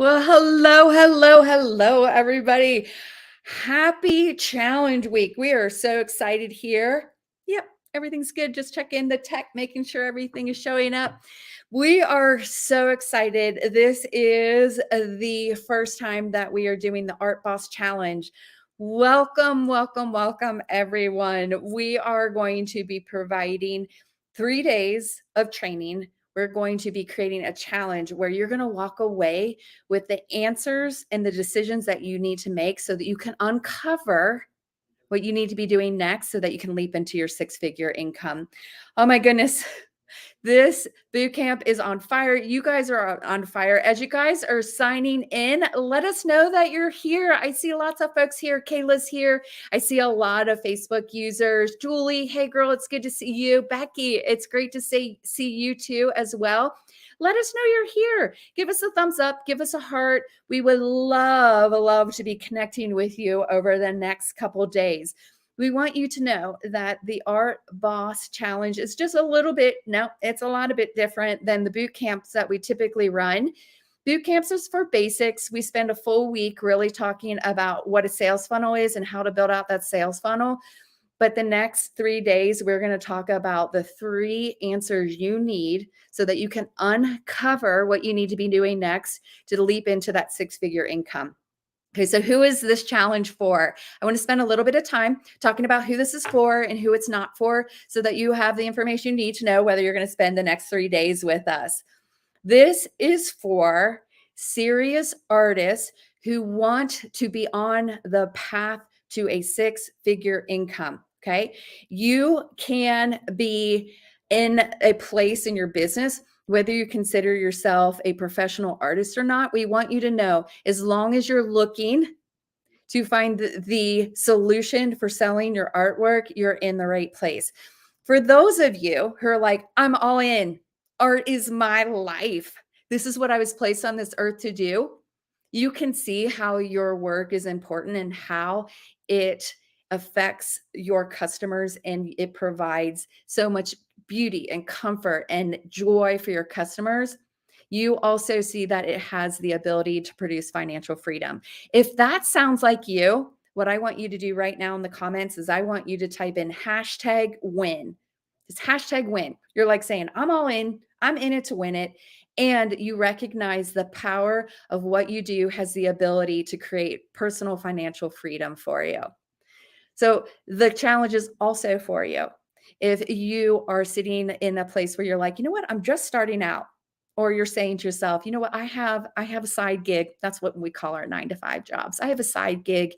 Well, hello, everybody. Happy challenge week. We are so excited here. Yep, everything's good. Just check in the tech, making sure everything is showing up. We are so excited. This is the first time that we are doing the Art Boss Challenge. Welcome, everyone. We are going to be providing 3 days of training. We're going to be creating a challenge where you're going to walk away with the answers and the decisions that you need to make so that you can uncover what you need to be doing next so that you can leap into your six-figure income. Oh my goodness. This boot camp is on fire. You guys are on fire. As you guys are signing in, let us know that you're here. I see lots of folks here. Kayla's here. I see a lot of Facebook users. Julie, hey girl, it's good to see you. Becky, it's great to see you too as well. Let us know you're here. Give us a thumbs up. Give us a heart. We would love to be connecting with you over the next couple days. We want you to know that the Art Boss Challenge is just a little bit, it's a lot a bit different than the boot camps that we typically run. Boot camps is for basics. We spend a full week really talking about what a sales funnel is and how to build out that sales funnel. But the next 3 days, we're going to talk about the 3 answers you need so that you can uncover what you need to be doing next to leap into that six-figure income. Okay, so who is this challenge for? I want to spend a little bit of time talking about who this is for and who it's not for so that you have the information you need to know whether you're going to spend the next 3 days with us. This is for serious artists who want to be on the path to a six-figure income, okay? You can be in a place in your business whether you consider yourself a professional artist or not. We want you to know, as long as you're looking to find the solution for selling your artwork, you're in the right place. For those of you who are like, I'm all in, art is my life, this is what I was placed on this earth to do, you can see how your work is important and how it affects your customers, and it provides so much beauty and comfort and joy for your customers. You also see that it has the ability to produce financial freedom. If that sounds like you, what I want you to do right now in the comments is I want you to type in #win. It's #win. You're like saying, I'm all in, I'm in it to win it. And you recognize the power of what you do has the ability to create personal financial freedom for you. So the challenge is also for you. If you are sitting in a place where you're like, you know what, I'm just starting out, or you're saying to yourself, you know what, I have a side gig. That's what we call our 9-to-5 jobs. I have a side gig.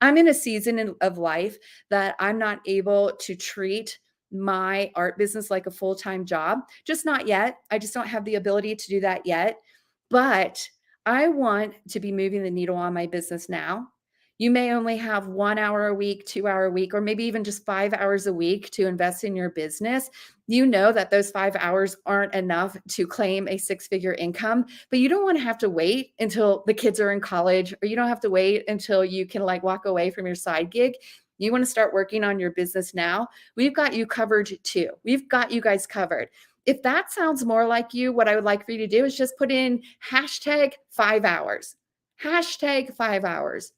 I'm in a season of life that I'm not able to treat my art business like a full-time job. Just not yet. I just don't have the ability to do that yet. But I want to be moving the needle on my business now. You may only have 1 hour a week, 2 hour a week, or maybe even just 5 hours a week to invest in your business. You know that those 5 hours aren't enough to claim a six-figure income, but you don't want to have to wait until the kids are in college, or you don't have to wait until you can like walk away from your side gig. You want to start working on your business now. We've got you covered too. We've got you guys covered. If that sounds more like you, what I would like for you to do is just put in #5 hours. #5 hours.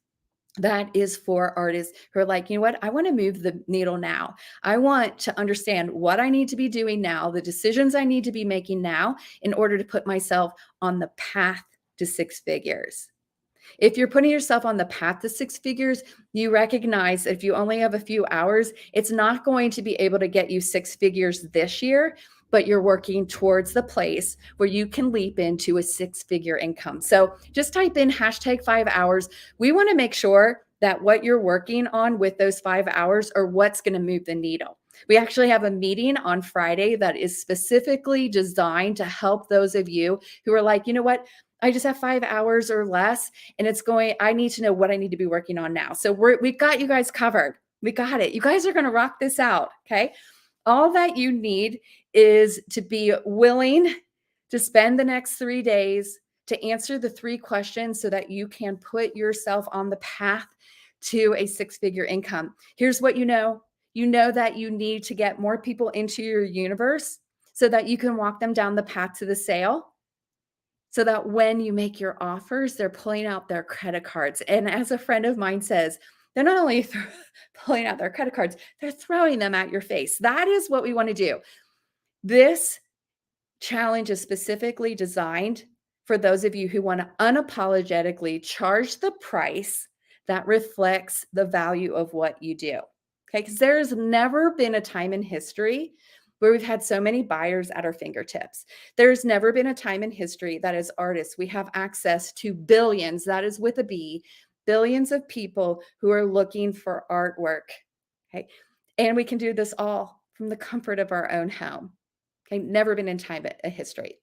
That is for artists who are like, you know what, I want to move the needle now. I want to understand what I need to be doing now, the decisions I need to be making now in order to put myself on the path to six figures. If you're putting yourself on the path to six figures, you recognize that if you only have a few hours, it's not going to be able to get you six figures this year, but you're working towards the place where you can leap into a six-figure income. So just type in #5 hours. We want to make sure that what you're working on with those 5 hours are what's going to move the needle. We actually have a meeting on Friday that is specifically designed to help those of you who are like, you know what, I just have 5 hours or less, and I need to know what I need to be working on now. So we've got you guys covered. We got it. You guys are going to rock this out. Okay. All that you need is to be willing to spend the next 3 days to answer the 3 questions so that you can put yourself on the path to a six-figure income. Here's what you know. You know that you need to get more people into your universe so that you can walk them down the path to the sale. so that when you make your offers, they're pulling out their credit cards. And as a friend of mine says, they're not only pulling out their credit cards, they're throwing them at your face. That is what we want to do. This challenge is specifically designed for those of you who want to unapologetically charge the price that reflects the value of what you do. Okay, because there's never been a time in history where we've had so many buyers at our fingertips. There's never been a time in history that as artists, we have access to billions, that is with a B, billions of people who are looking for artwork. Okay, and we can do this all from the comfort of our own home. Okay, never been in time a history.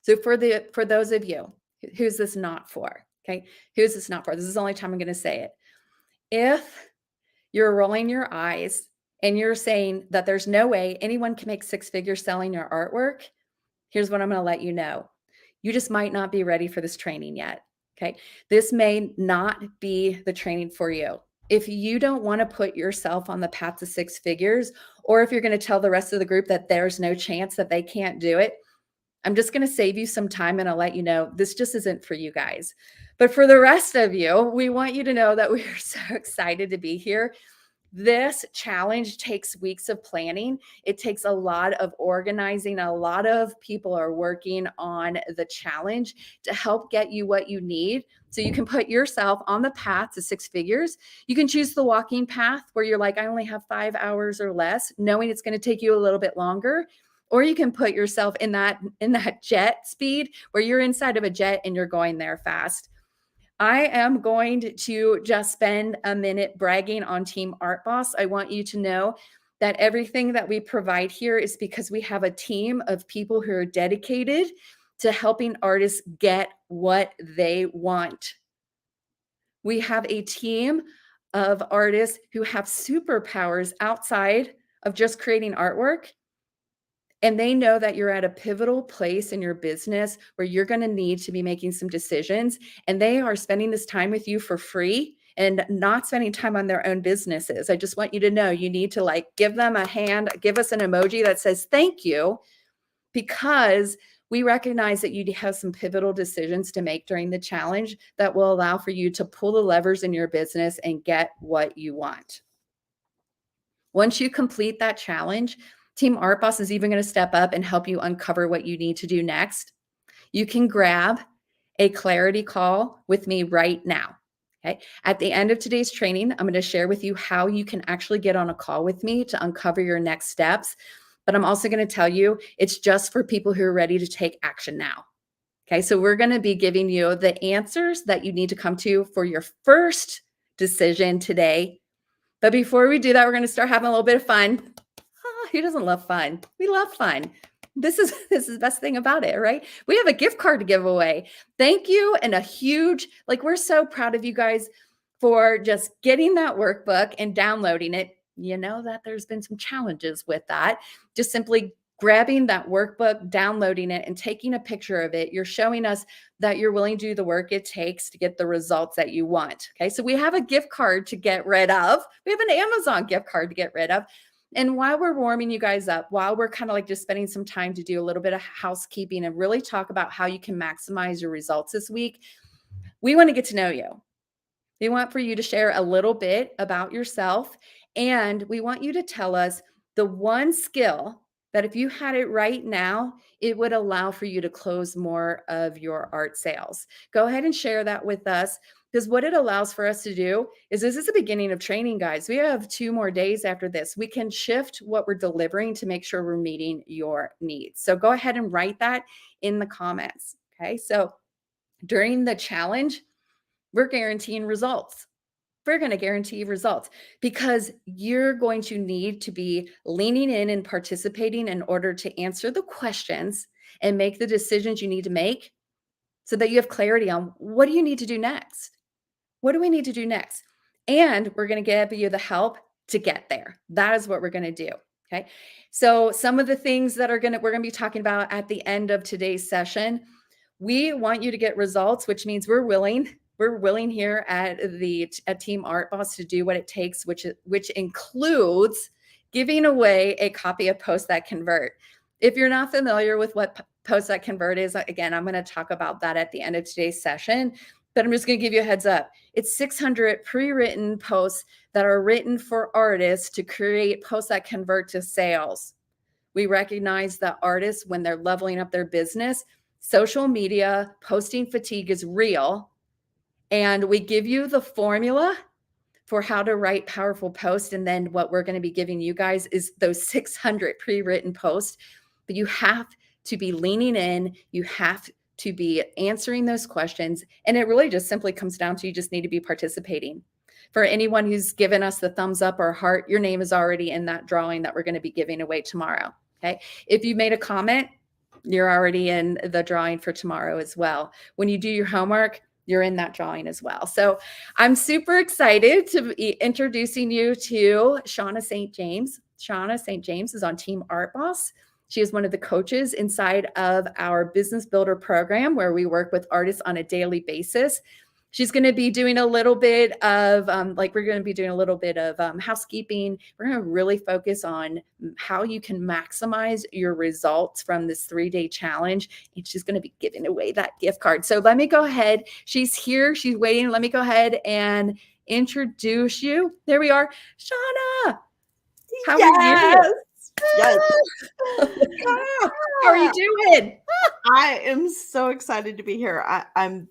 So for those of you, who's this not for? Okay, who's this not for? This is the only time I'm going to say it. If you're rolling your eyes and you're saying that there's no way anyone can make six figures selling your artwork, here's what I'm going to let you know. You just might not be ready for this training yet. Okay, this may not be the training for you. If you don't want to put yourself on the path to six figures, or if you're going to tell the rest of the group that there's no chance that they can't do it, I'm just going to save you some time and I'll let you know this just isn't for you guys. But for the rest of you, we want you to know that we are so excited to be here. This challenge takes weeks of planning. It takes a lot of organizing. A lot of people are working on the challenge to help get you what you need so you can put yourself on the path to six figures. You can choose the walking path where you're like, I only have 5 hours or less, knowing it's going to take you a little bit longer. Or you can put yourself in that jet speed where you're inside of a jet and you're going there fast. I am going to just spend a minute bragging on Team Art Boss. I want you to know that everything that we provide here is because we have a team of people who are dedicated to helping artists get what they want. We have a team of artists who have superpowers outside of just creating artwork. And they know that you're at a pivotal place in your business where you're going to need to be making some decisions. And they are spending this time with you for free and not spending time on their own businesses. I just want you to know you need to like give them a hand, give us an emoji that says thank you, because we recognize that you have some pivotal decisions to make during the challenge that will allow for you to pull the levers in your business and get what you want. Once you complete that challenge, Team Art Boss is even going to step up and help you uncover what you need to do next. You can grab a clarity call with me right now. Okay. At the end of today's training, I'm going to share with you how you can actually get on a call with me to uncover your next steps. But I'm also going to tell you it's just for people who are ready to take action now. Okay. So we're going to be giving you the answers that you need to come to for your first decision today. But before we do that, we're going to start having a little bit of fun. Who doesn't love fun? We love fun. This is the best thing about it, right? We have a gift card to give away. Thank you. And a huge, we're so proud of you guys for just getting that workbook and downloading it. You know that there's been some challenges with that. Just simply grabbing that workbook, downloading it, and taking a picture of it. You're showing us that you're willing to do the work it takes to get the results that you want. Okay. So we have a gift card to get rid of. We have an Amazon gift card to get rid of. And while we're warming you guys up, while we're kind of like just spending some time to do a little bit of housekeeping and really talk about how you can maximize your results this week, we want to get to know you. We want for you to share a little bit about yourself. And we want you to tell us the one skill that if you had it right now, it would allow for you to close more of your art sales. Go ahead and share that with us, because what it allows for us to do is this is the beginning of training, guys. We have 2 more days after this. We can shift what we're delivering to make sure we're meeting your needs. So go ahead and write that in the comments. Okay. So during the challenge, we're guaranteeing results. We're going to guarantee results because you're going to need to be leaning in and participating in order to answer the questions and make the decisions you need to make so that you have clarity on what do you need to do next? What do we need to do next? And we're going to give you the help to get there. That is what we're going to do. Okay. So some of the things that we're going to be talking about at the end of today's session, we want you to get results, which means we're willing here at Team Art Boss to do what it takes, which includes giving away a copy of Posts That Convert. If you're not familiar with what posts that convert is, again, I'm going to talk about that at the end of today's session, but I'm just going to give you a heads up. It's 600 pre-written posts that are written for artists to create posts that convert to sales. We recognize that artists, when they're leveling up their business, social media posting fatigue is real. And we give you the formula for how to write powerful posts. And then what we're going to be giving you guys is those 600 pre-written posts. But you have to be leaning in. You have to be answering those questions. And it really just simply comes down to you just need to be participating. For anyone who's given us the thumbs up or heart, your name is already in that drawing that we're going to be giving away tomorrow. Okay. If you made a comment, you're already in the drawing for tomorrow as well. When you do your homework, you're in that drawing as well. So I'm super excited to be introducing you to Shawna St. James. Shawna St. James is on Team Art Boss. She is one of the coaches inside of our Business Builder program, where we work with artists on a daily basis. She's going to be doing a little bit of we're going to be doing a little bit of housekeeping. We're going to really focus on how you can maximize your results from this 3-day challenge. And she's going to be giving away that gift card. So let me go ahead. She's here. She's waiting. Let me go ahead and introduce you. There we are. Shawna, how are you? Yes. How are you doing? I am so excited to be here. I'm,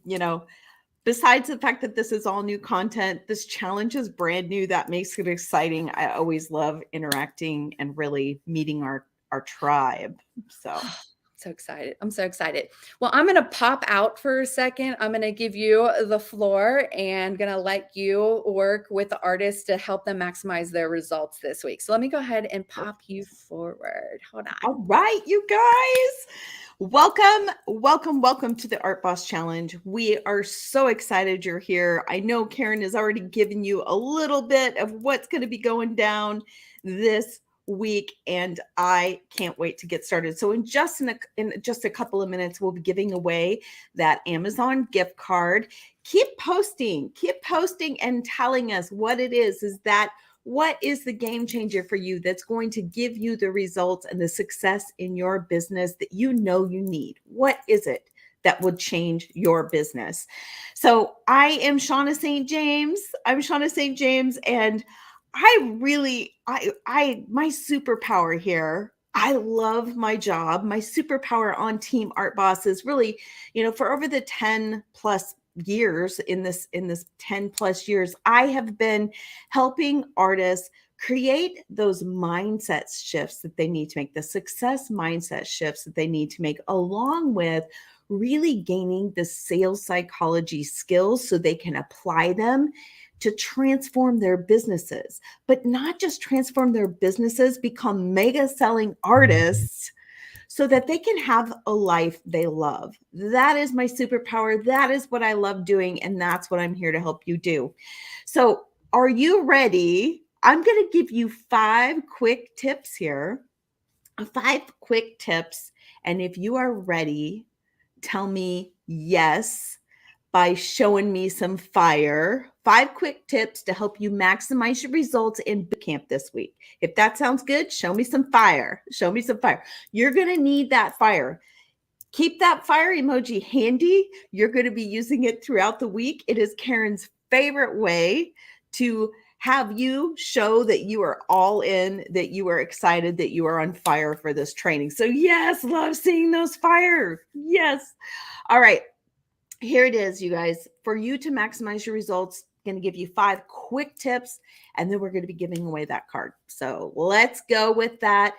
besides the fact that this is all new content, this challenge is brand new. That makes it exciting. I always love interacting and really meeting our tribe. So excited. I'm so excited. Well, I'm going to pop out for a second. I'm going to give you the floor and going to let you work with the artists to help them maximize their results this week. So let me go ahead and pop you forward. Hold on. All right, you guys. Welcome to the Art Boss Challenge. We are so excited you're here. I know Karen has already given you a little bit of what's going to be going down this week, and I can't wait to get started. So in just a couple of minutes, we'll be giving away that Amazon gift card. Keep posting and telling us what it is that what is the game changer for you that's going to give you the results and the success in your business that you know you need? What is it that would change your business? So I am Shawna St. James. I'm Shawna St. James, and my superpower here, I love my job. My superpower on Team Art Boss is really, for over the 10 plus years in this 10 plus years, I have been helping artists create those mindset shifts that they need to make, the success mindset shifts that they need to make, along with really gaining the sales psychology skills so they can apply them to transform their businesses, but not just transform their businesses, become mega selling artists so that they can have a life they love. That is my superpower. That is what I love doing. And that's what I'm here to help you do. So are you ready? I'm going to give you 5 quick tips here. 5 quick tips. And if you are ready, tell me yes by showing me some fire. 5 quick tips to help you maximize your results in boot camp this week. If that sounds good, show me some fire. Show me some fire. You're going to need that fire. Keep that fire emoji handy. You're going to be using it throughout the week. It is Karen's favorite way to have you show that you are all in, that you are excited, that you are on fire for this training. So yes, love seeing those fire. Yes. All right. Here it is, you guys. For you to maximize your results, I'm going to give you 5 quick tips, and then we're going to be giving away that card. So let's go with that.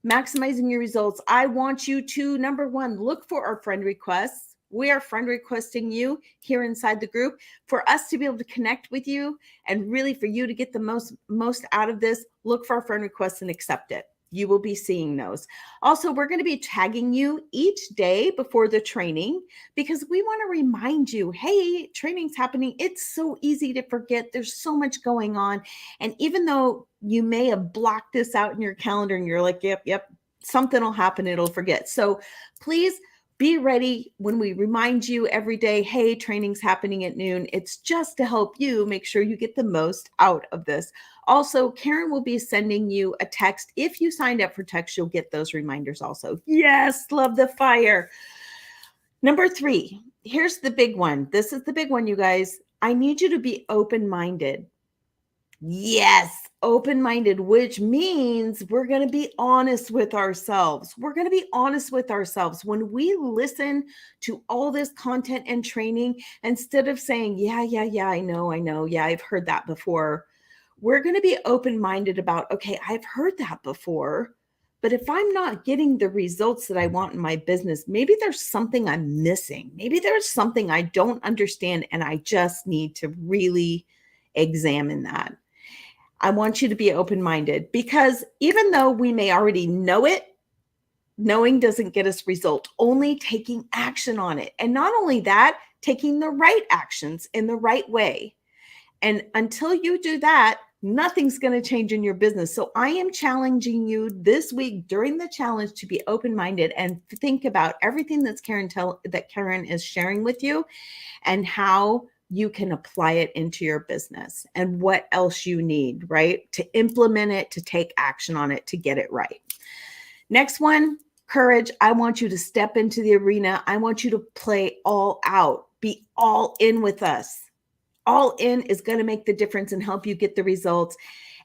Maximizing your results. I want you to, number 1, look for our friend requests. We are friend requesting you here inside the group for us to be able to connect with you, and really for you to get the most out of this. Look for our friend requests and accept it. You will be seeing those. Also, we're going to be tagging you each day before the training because we want to remind you, hey, training's happening. It's so easy to forget. There's so much going on. And even though you may have blocked this out in your calendar and you're like, yep, something will happen, it'll forget. So please Be ready when we remind you every day, hey, training's happening at noon. It's just to help you make sure you get the most out of this. Also, Karen will be sending you a text. If you signed up for text, you'll get those reminders also. Yes, love the fire. Number 3, here's the big one. This is the big one, you guys. I need you to be open-minded. Yes, open-minded, which means we're going to be honest with ourselves. We're going to be honest with ourselves. When we listen to all this content and training, instead of saying, yeah, I know. Yeah, I've heard that before. We're going to be open-minded about, okay, I've heard that before, but if I'm not getting the results that I want in my business, maybe there's something I'm missing. Maybe there's something I don't understand, and I just need to really examine that. I want you to be open-minded, because even though we may already know it, knowing doesn't get us result, only taking action on it. And not only that, taking the right actions in the right way. And until you do that, nothing's going to change in your business. So I am challenging you this week during the challenge to be open-minded and think about everything that Karen is sharing with you, and how you can apply it into your business, and what else you need, right? To implement it, to take action on it, to get it right. Next one, courage. I want you to step into the arena. I want you to play all out, be all in with us. All in is going to make the difference and help you get the results.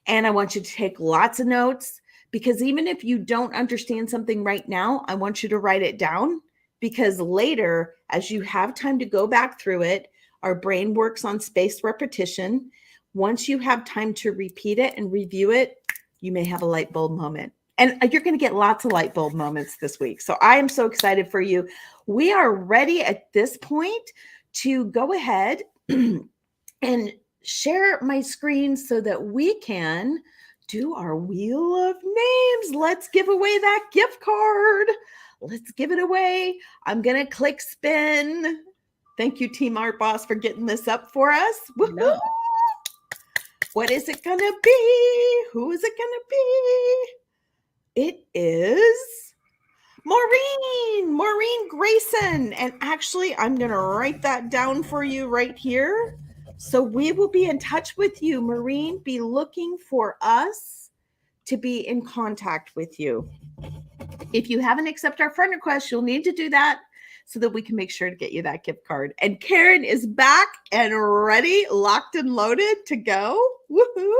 And I want you to take lots of notes, because even if you don't understand something right now, I want you to write it down, because later, as you have time to go back through it, our brain works on spaced repetition. Once you have time to repeat it and review it, you may have a light bulb moment. And you're going to get lots of light bulb moments this week. So I am so excited for you. We are ready at this point to go ahead and share my screen so that we can do our wheel of names. Let's give away that gift card. Let's give it away. I'm going to click spin. Thank you, Team Art Boss, for getting this up for us. Woo-hoo. No. What is it going to be? Who is it going to be? It is Maureen Grayson. And actually, I'm going to write that down for you right here. So we will be in touch with you, Maureen. Be looking for us to be in contact with you. If you haven't accepted our friend request, you'll need to do that so that we can make sure to get you that gift card. And Karen is back and ready, locked and loaded to go. Woohoo!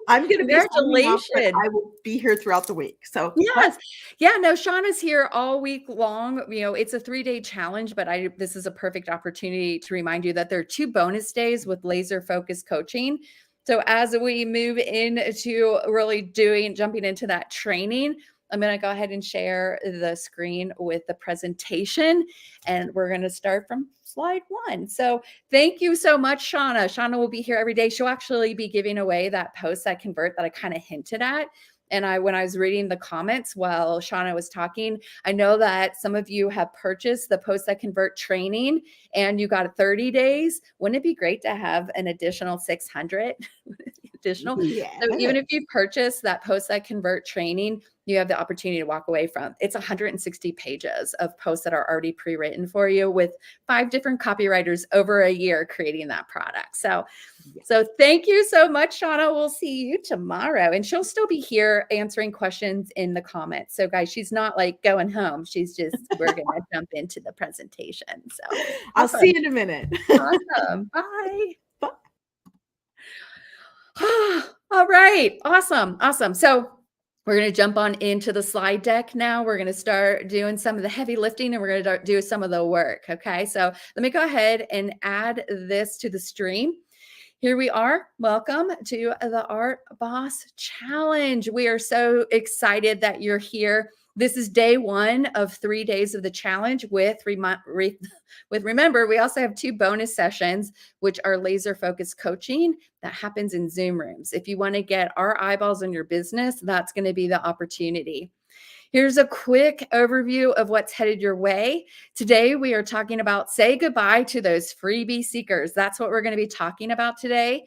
I'm going to be signing off, but I will be here throughout the week. So yes. Yeah, no, Shawna's here all week long. You know, it's a 3-day challenge, but this is a perfect opportunity to remind you that there are 2 bonus days with laser focused coaching. So as we move into really jumping into that training, I'm going to go ahead and share the screen with the presentation, and we're going to start from slide 1. So thank you so much, Shawna. Shawna will be here every day. She'll actually be giving away that post that convert that I kind of hinted at. And when I was reading the comments while Shawna was talking, I know that some of you have purchased the Post That Convert training and you got 30 days. Wouldn't it be great to have an additional 600 additional? Yeah. So even if you purchase that Post That Convert training, you have the opportunity to walk away from. It's 160 pages of posts that are already pre-written for you with 5 different copywriters over a year creating that product. So thank you so much, Shawna. We'll see you tomorrow. And she'll still be here answering questions in the comments. So guys, she's not like going home. She's just, we're going to jump into the presentation. So I'll see you in a minute. Awesome. Bye. All right. Awesome. So we're going to jump on into the slide deck now. We're going to start doing some of the heavy lifting and we're going to do some of the work. Okay. So let me go ahead and add this to the stream. Here we are. Welcome to the Art Boss Challenge. We are so excited that you're here. This is day 1 of 3 days of the challenge remember, we also have 2 bonus sessions, which are laser focused coaching that happens in Zoom rooms. If you want to get our eyeballs on your business, that's going to be the opportunity. Here's a quick overview of what's headed your way. Today, we are talking about say goodbye to those freebie seekers. That's what we're going to be talking about today.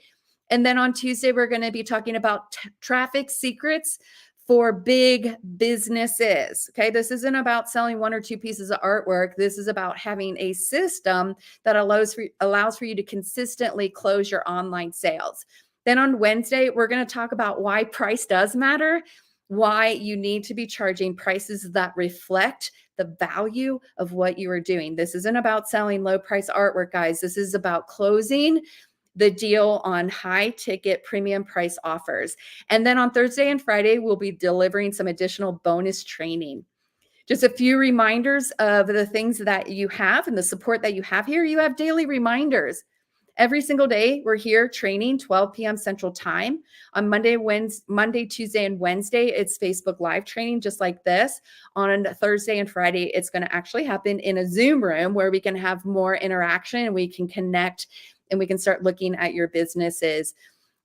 And then on Tuesday, we're going to be talking about traffic secrets for big businesses. Okay. This isn't about selling one or two pieces of artwork. This is about having a system that allows for you to consistently close your online sales. Then on Wednesday, we're going to talk about why price does matter, why you need to be charging prices that reflect the value of what you are doing. This isn't about selling low price artwork, guys. This is about closing the deal on high ticket premium price offers. And then on Thursday and Friday, we'll be delivering some additional bonus training. Just a few reminders of the things that you have and the support that you have here. You have daily reminders. Every single day, we're here training 12 p.m. Central Time. On Monday, Tuesday, and Wednesday, it's Facebook Live training just like this. On Thursday and Friday, it's going to actually happen in a Zoom room where we can have more interaction and we can connect and we can start looking at your businesses.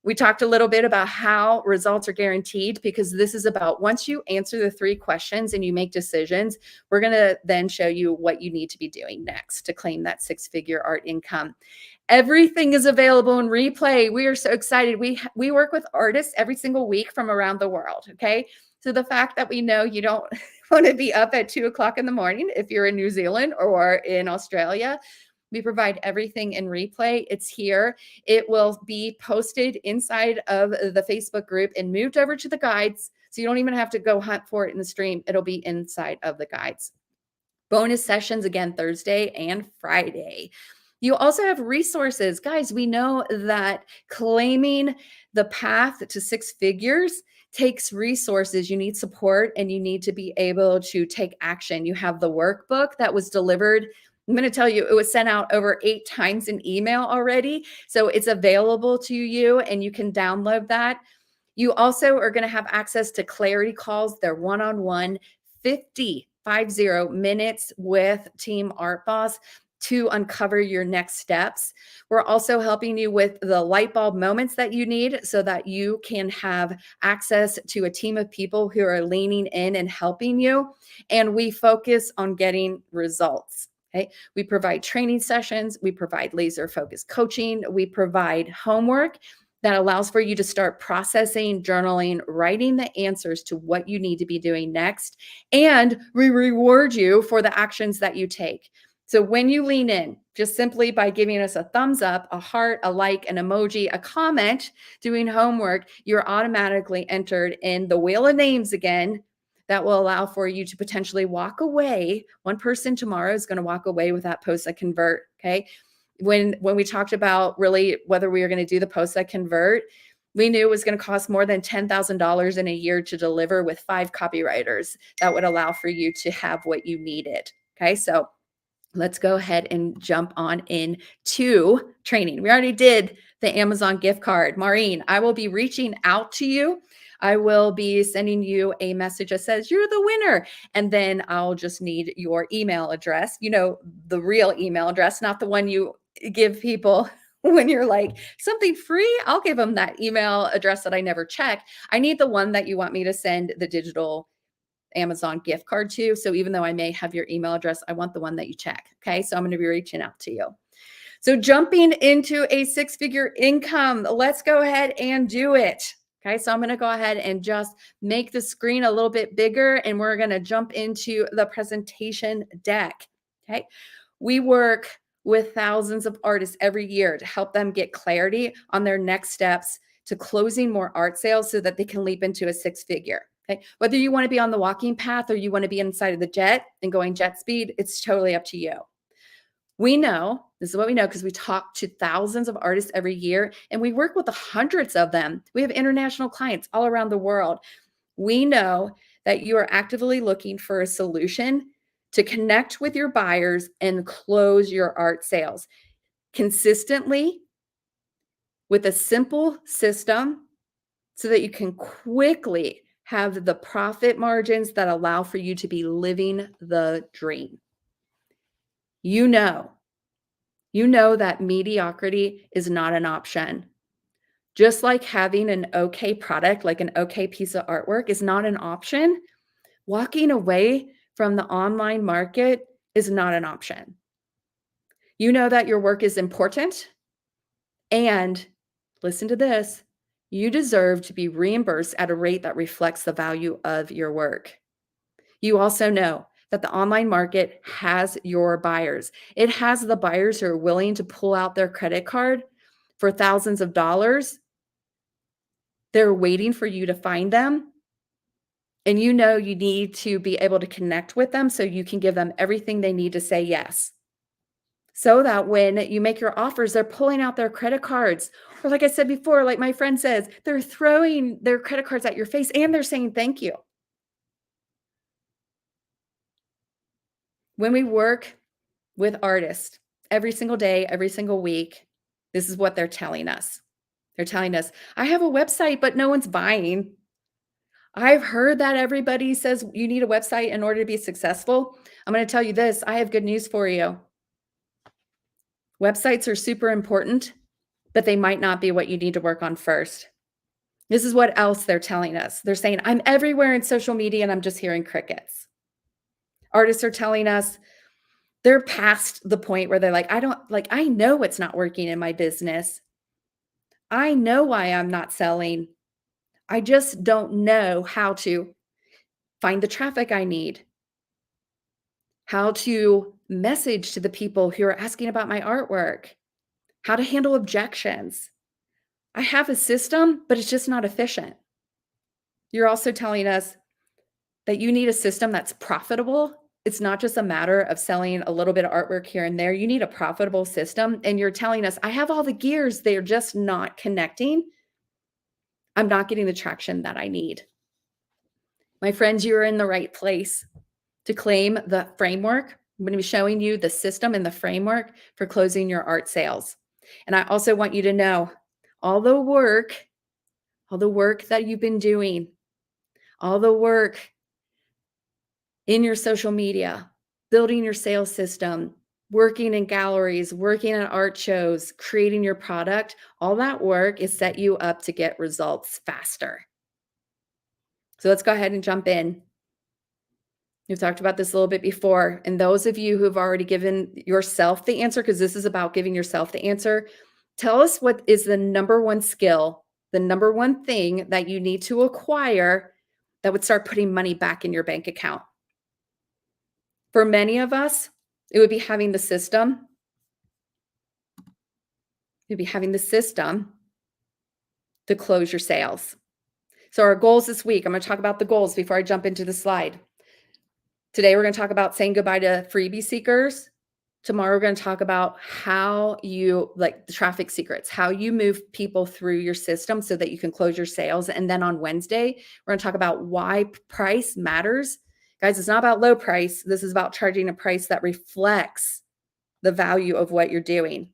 We talked a little bit about how results are guaranteed, because this is about once you answer the 3 questions and you make decisions, we're going to then show you what you need to be doing next to claim that 6-figure art income. Everything is available in replay. We are so excited. We work with artists every single week from around the world. Okay. So the fact that we know you don't want to be up at 2:00 in the morning if you're in New Zealand or in Australia, we provide everything in replay. It's here. It will be posted inside of the Facebook group and moved over to the guides. So you don't even have to go hunt for it in the stream. It'll be inside of the guides. Bonus sessions again, Thursday and Friday. You also have resources. Guys, we know that claiming the path to 6 figures takes resources. You need support and you need to be able to take action. You have the workbook that was delivered. I'm going to tell you, it was sent out over 8 times in email already. So it's available to you and you can download that. You also are going to have access to clarity calls. They're one-on-one, 50 minutes with Team Art Boss to uncover your next steps. We're also helping you with the light bulb moments that you need so that you can have access to a team of people who are leaning in and helping you. And we focus on getting results. Okay. We provide training sessions. We provide laser focused coaching. We provide homework that allows for you to start processing, journaling, writing the answers to what you need to be doing next. And we reward you for the actions that you take. So when you lean in, just simply by giving us a thumbs up, a heart, a like, an emoji, a comment, doing homework, you're automatically entered in the wheel of names again. That will allow for you to potentially walk away. One person tomorrow is going to walk away with that post that convert. Okay. When we talked about really whether we were going to do the post that convert, we knew it was going to cost more than $10,000 in a year to deliver with 5 copywriters that would allow for you to have what you needed. Okay. So let's go ahead and jump on into training. We already did the Amazon gift card. Maureen, I will be reaching out to you. I will be sending you a message that says you're the winner. And then I'll just need your email address, the real email address, not the one you give people when you're like something free. I'll give them that email address that I never check. I need the one that you want me to send the digital Amazon gift card to. So even though I may have your email address, I want the one that you check. Okay. So I'm going to be reaching out to you. So jumping into a 6-figure income, let's go ahead and do it. Okay. So I'm going to go ahead and just make the screen a little bit bigger and we're going to jump into the presentation deck. Okay. We work with thousands of artists every year to help them get clarity on their next steps to closing more art sales so that they can leap into a 6-figure. Okay. Whether you want to be on the walking path or you want to be inside of the jet and going jet speed, it's totally up to you. We know, this is what we know because we talk to thousands of artists every year and we work with hundreds of them. We have international clients all around the world. We know that you are actively looking for a solution to connect with your buyers and close your art sales consistently with a simple system so that you can quickly have the profit margins that allow for you to be living the dream. You know that mediocrity is not an option. Just like having an okay product, like an okay piece of artwork is not an option, walking away from the online market is not an option. You know that your work is important and listen to this, You deserve to be reimbursed at a rate that reflects the value of your work. You also know that the online market has your buyers. It has the buyers who are willing to pull out their credit card for thousands of dollars. They're waiting for you to find them. And you know you need to be able to connect with them so you can give them everything they need to say yes. So that when you make your offers, they're pulling out their credit cards. Or like I said before, like my friend says, they're throwing their credit cards at your face and they're saying thank you. When we work with artists every single day, every single week, this is what they're telling us. They're telling us, I have a website, but no one's buying. I've heard that everybody says you need a website in order to be successful. I'm going to tell you this. I have good news for you. Websites are super important, but they might not be what you need to work on first. This is what else they're telling us. They're saying, I'm everywhere in social media and I'm just hearing crickets. Artists are telling us they're past the point where they're like, I know it's not working in my business. I know why I'm not selling. I just don't know how to find the traffic I need, how to message to the people who are asking about my artwork, how to handle objections. I have a system, but it's just not efficient. You're also telling us that you need a system that's profitable. It's not just a matter of selling a little bit of artwork here and there. You need a profitable system. And you're telling us, I have all the gears, they're just not connecting. I'm not getting the traction that I need. My friends, you're in the right place to claim the framework. I'm going to be showing you the system and the framework for closing your art sales. And I also want you to know all the work that you've been doing, all the work in your social media, building your sales system, working in galleries, working at art shows, creating your product, all that work is set you up to get results faster. So let's go ahead and jump in. We've talked about this a little bit before. And those of you who have already given yourself the answer, because this is about giving yourself the answer, tell us what is the number one skill, the number one thing that you need to acquire that would start putting money back in your bank account. For many of us, it would be having the system. You'd be having the system to close your sales. So our goals this week, I'm going to talk about the goals before I jump into the slide. Today, we're going to talk about saying goodbye to freebie seekers. Tomorrow, we're going to talk about how you, like the traffic secrets, how you move people through your system so that you can close your sales. And then on Wednesday, we're going to talk about why price matters. Guys, it's not about low price. This is about charging a price that reflects the value of what you're doing.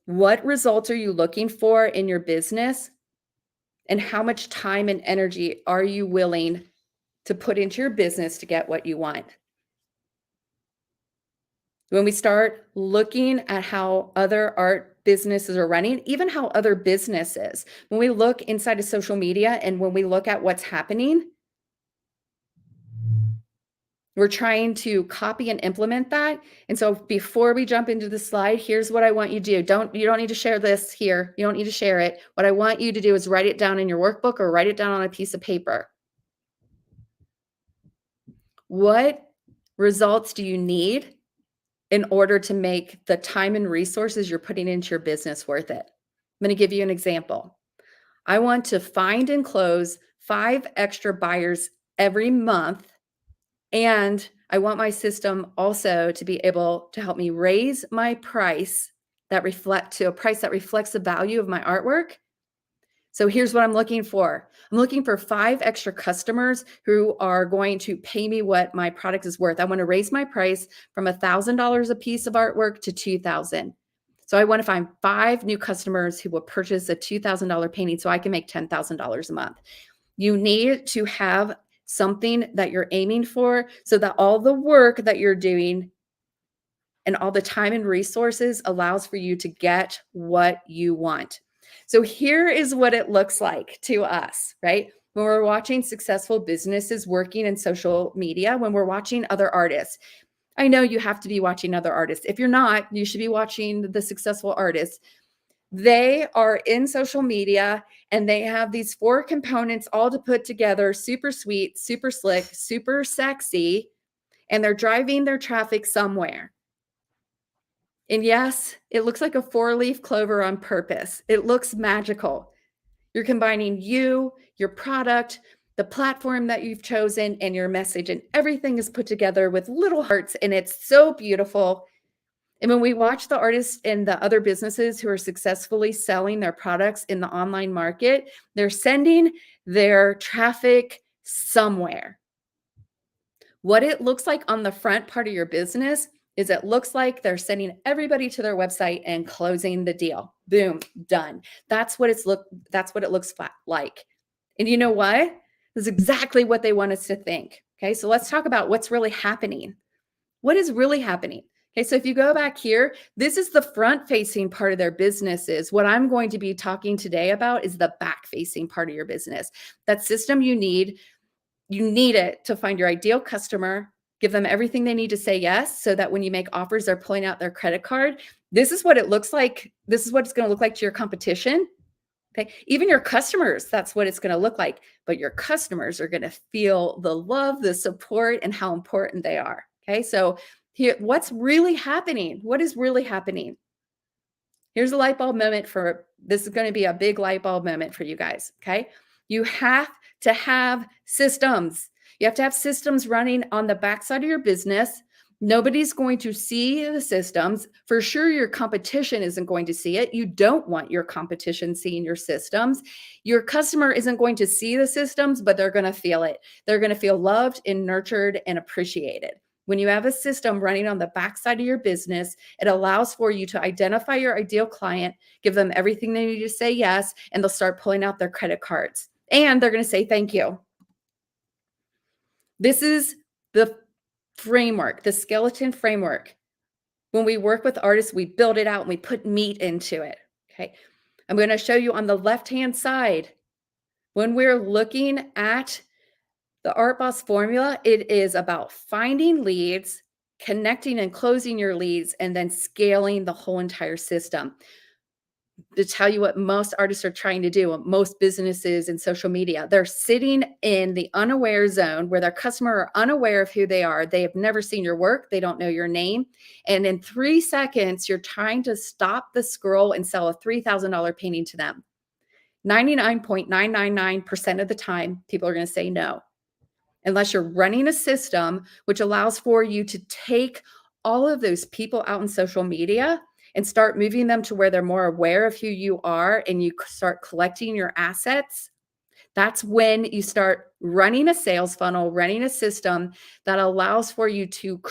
What results are you looking for in your business? And how much time and energy are you willing to put into your business to get what you want? When we start looking at how other art businesses are running, even how other businesses, when we look inside of social media and when we look at what's happening, we're trying to copy and implement that. And so before we jump into the slide, here's what I want you to do. You don't need to share this here. You don't need to share it. What I want you to do is write it down in your workbook or write it down on a piece of paper. What results do you need in order to make the time and resources you're putting into your business worth it? I'm going to give you an example. I want to find and close 5 extra buyers every month. And I want my system also to be able to help me raise my price to a price that reflects the value of my artwork. So here's what I'm looking for. I'm looking for 5 extra customers who are going to pay me what my product is worth. I want to raise my price from $1,000 a piece of artwork to $2,000. So I want to find 5 new customers who will purchase a $2,000 painting so I can make $10,000 a month. You need to have something that you're aiming for so that all the work that you're doing and all the time and resources allows for you to get what you want. So here is what it looks like to us, right? When we're watching successful businesses working in social media, when we're watching other artists. I know you have to be watching other artists. If you're not, you should be watching the successful artists. They are in social media and they have these 4 components all to put together, super sweet, super slick, super sexy, and they're driving their traffic somewhere. And yes, it looks like a 4-leaf clover on purpose. It looks magical. You're combining you, your product, the platform that you've chosen, and your message, and everything is put together with little hearts, and it's so beautiful. And when we watch the artists and the other businesses who are successfully selling their products in the online market, they're sending their traffic somewhere. What it looks like on the front part of your business is it looks like they're sending everybody to their website and closing the deal. Boom, done. That's what it looks like. And you know what? This is exactly what they want us to think. Okay? So let's talk about what's really happening. What is really happening? Okay, so if you go back here, this is the front facing part of their businesses. What I'm going to be talking today about is the back facing part of your business. That system you need it to find your ideal customer, give them everything they need to say yes, so that when you make offers, they're pulling out their credit card. This is what it looks like. This is what it's going to look like to your competition. Okay. Even your customers, that's what it's going to look like. But your customers are going to feel the love, the support, and how important they are. Okay. So here, what's really happening? What is really happening? Here's a light bulb moment this is going to be a big light bulb moment for you guys. Okay. You have to have systems. You have to have systems running on the backside of your business. Nobody's going to see the systems. For sure, your competition isn't going to see it. You don't want your competition seeing your systems. Your customer isn't going to see the systems, but they're going to feel it. They're going to feel loved and nurtured and appreciated. When you have a system running on the backside of your business, it allows for you to identify your ideal client, give them everything they need to say yes, and they'll start pulling out their credit cards. And they're going to say thank you. This is the framework, the skeleton framework. When we work with artists, we build it out and we put meat into it. Okay. I'm going to show you on the left-hand side. When we're looking at the Art Boss formula, it is about finding leads, connecting and closing your leads, and then scaling the whole entire system. To tell you what most artists are trying to do, most businesses and social media, they're sitting in the unaware zone where their customer are unaware of who they are. They have never seen your work. They don't know your name. And in 3 seconds, you're trying to stop the scroll and sell a $3,000 painting to them. 99.999% of the time, people are going to say no. Unless you're running a system which allows for you to take all of those people out in social media and start moving them to where they're more aware of who you are and you start collecting your assets. That's when you start running a sales funnel, running a system that allows for you to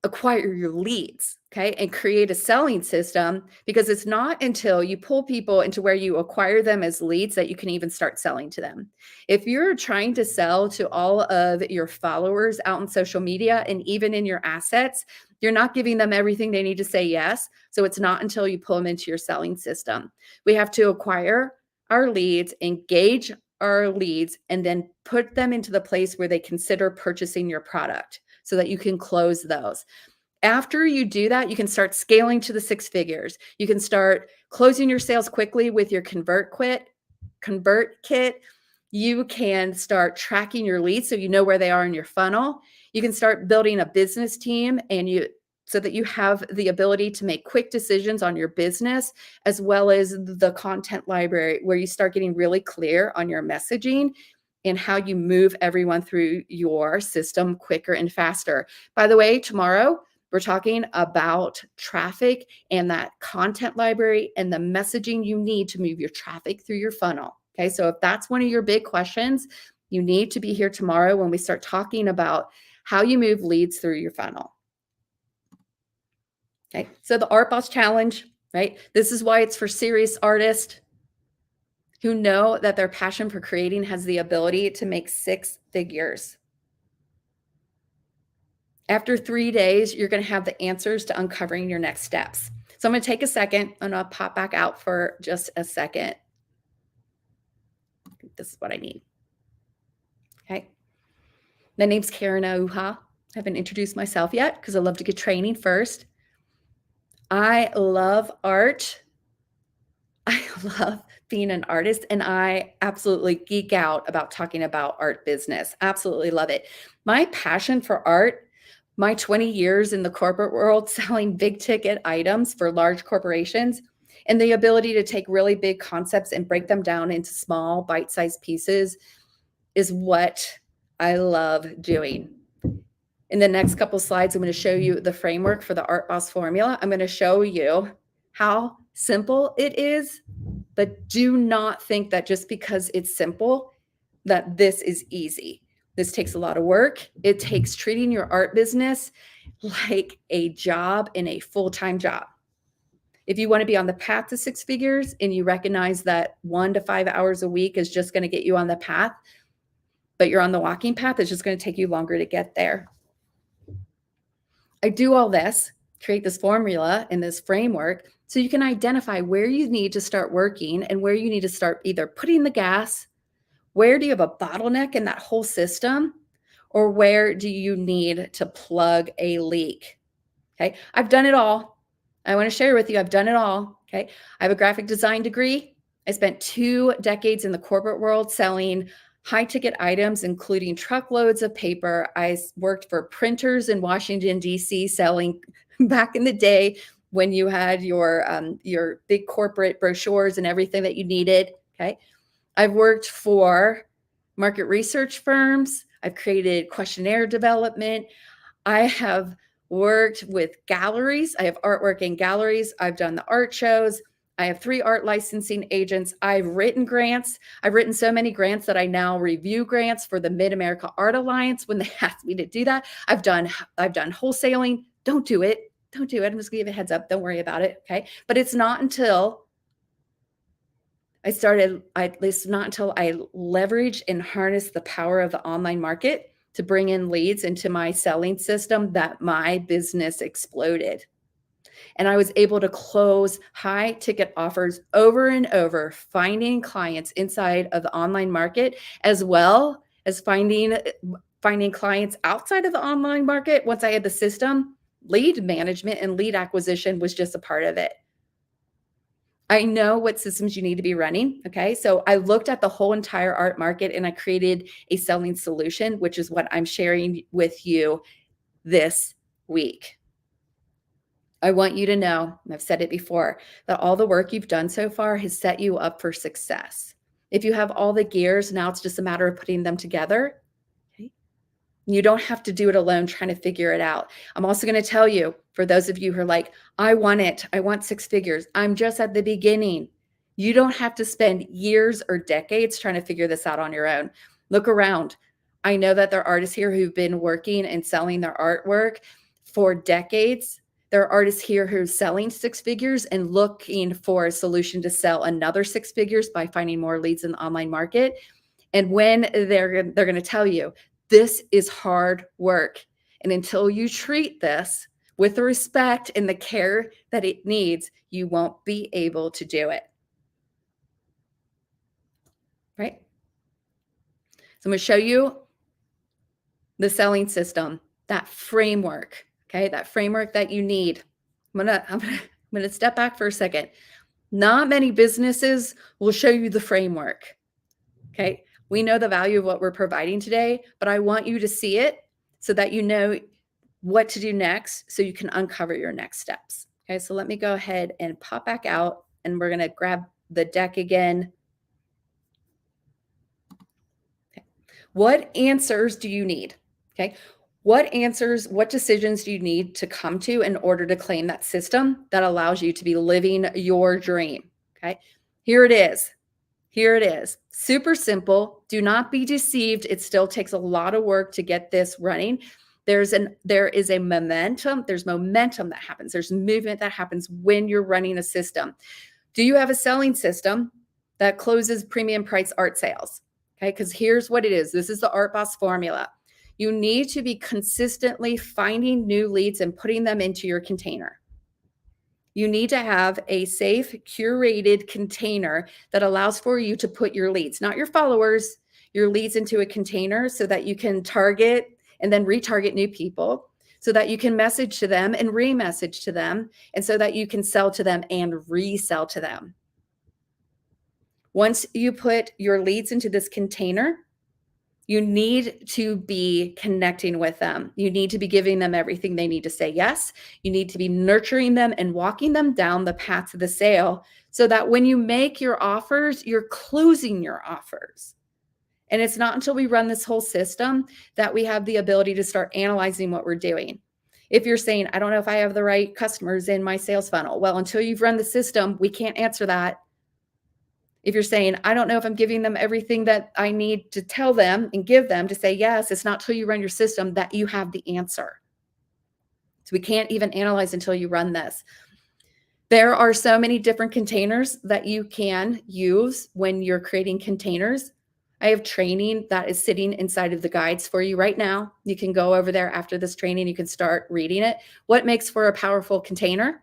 acquire your leads, okay, and create a selling system, because it's not until you pull people into where you acquire them as leads that you can even start selling to them. If you're trying to sell to all of your followers out in social media and even in your assets, you're not giving them everything they need to say yes. So it's not until you pull them into your selling system. We have to acquire our leads, engage our leads, and then put them into the place where they consider purchasing your product, so that you can close those. After you do that, you can start scaling to the 6 figures. You can start closing your sales quickly with your convert kit. You can start tracking your leads so you know where they are in your funnel. You can start building a business team so that you have the ability to make quick decisions on your business, as well as the content library, where you start getting really clear on your messaging and how you move everyone through your system quicker and faster. By the way, tomorrow we're talking about traffic and that content library and the messaging you need to move your traffic through your funnel. Okay, so if that's one of your big questions, you need to be here tomorrow when we start talking about how you move leads through your funnel. Okay, so the Art Boss Challenge, right? This is why it's for serious artists who know that their passion for creating has the ability to make 6 figures. After 3 days, you're going to have the answers to uncovering your next steps. So I'm going to take a second and I'll pop back out for just a second. This is what I need. Okay. My name's Karen Auha. I haven't introduced myself yet because I love to get training first. I love art. I love being an artist, and I absolutely geek out about talking about art business. Absolutely love it. My passion for art, my 20 years in the corporate world selling big ticket items for large corporations, and the ability to take really big concepts and break them down into small bite-sized pieces is what I love doing. In the next couple slides, I'm going to show you the framework for the Art Boss formula. I'm going to show you how simple it is, but do not think that just because it's simple, that this is easy. This takes a lot of work. It takes treating your art business like a job and a full-time job. If you want to be on the path to six figures and you recognize that 1 to 5 hours a week is just going to get you on the path, but you're on the walking path, it's just going to take you longer to get there. I do all this, create this formula and this framework so you can identify where you need to start working and where you need to start either putting the gas, where do you have a bottleneck in that whole system, or where do you need to plug a leak? Okay, I've done it all. I want to share with you, I've done it all. Okay, I have a graphic design degree. I spent 2 decades in the corporate world selling high ticket items, including truckloads of paper. I worked for printers in Washington, D.C., selling back in the day when you had your big corporate brochures and everything that you needed. Okay. I've worked for market research firms. I've created questionnaire development. I have worked with galleries. I have artwork in galleries. I've done the art shows. I have 3 art licensing agents. I've written grants. I've written so many grants that I now review grants for the Mid-America Art Alliance when they ask me to do that. I've done wholesaling. Don't do it. Don't do it. I'm just gonna give you a heads up. Don't worry about it. Okay. But it's not until I leveraged and harnessed the power of the online market to bring in leads into my selling system that my business exploded. And I was able to close high ticket offers over and over, finding clients inside of the online market, as well as finding clients outside of the online market. Once I had the system, lead management and lead acquisition was just a part of it. I know what systems you need to be running. Okay. So I looked at the whole entire art market and I created a selling solution, which is what I'm sharing with you this week. I want you to know, and I've said it before, that all the work you've done so far has set you up for success. If you have all the gears, now it's just a matter of putting them together. Okay? You don't have to do it alone trying to figure it out. I'm also going to tell you, for those of you who are like, I want it, I want 6 figures, I'm just at the beginning. You don't have to spend years or decades trying to figure this out on your own. Look around. I know that there are artists here who've been working and selling their artwork for decades. There are artists here who are selling 6 figures and looking for a solution to sell another 6 figures by finding more leads in the online market. And when they're going to tell you, this is hard work. And until you treat this with the respect and the care that it needs, you won't be able to do it. Right? So I'm going to show you the selling system, that framework, okay? That framework that you need. I'm going to step back for a second. Not many businesses will show you the framework. Okay? We know the value of what we're providing today, but I want you to see it so that you know what to do next so you can uncover your next steps. Okay, so let me go ahead and pop back out and we're going to grab the deck again. Okay. What answers do you need? Okay. What answers, what decisions do you need to come to in order to claim that system that allows you to be living your dream? Okay. Here it is. Here it is. Super simple. Do not be deceived. It still takes a lot of work to get this running. There is a momentum. There's momentum that happens. There's movement that happens when you're running a system. Do you have a selling system that closes premium price art sales? Okay, because here's what it is. This is the Art Boss formula. You need to be consistently finding new leads and putting them into your container. You need to have a safe, curated container that allows for you to put your leads, not your followers, your leads into a container so that you can target and then retarget new people, so that you can message to them and re-message to them, and so that you can sell to them and resell to them. Once you put your leads into this container, you need to be connecting with them. You need to be giving them everything they need to say yes. You need to be nurturing them and walking them down the path to the sale, so that when you make your offers, you're closing your offers. And it's not until we run this whole system that we have the ability to start analyzing what we're doing. If you're saying, I don't know if I have the right customers in my sales funnel, well, until you've run the system, we can't answer that. If you're saying, I don't know if I'm giving them everything that I need to tell them and give them to say yes, it's not till you run your system that you have the answer. So we can't even analyze until you run this. There are so many different containers that you can use when you're creating containers. I have training that is sitting inside of the guides for you right now. You can go over there after this training. You can start reading it. What makes for a powerful container?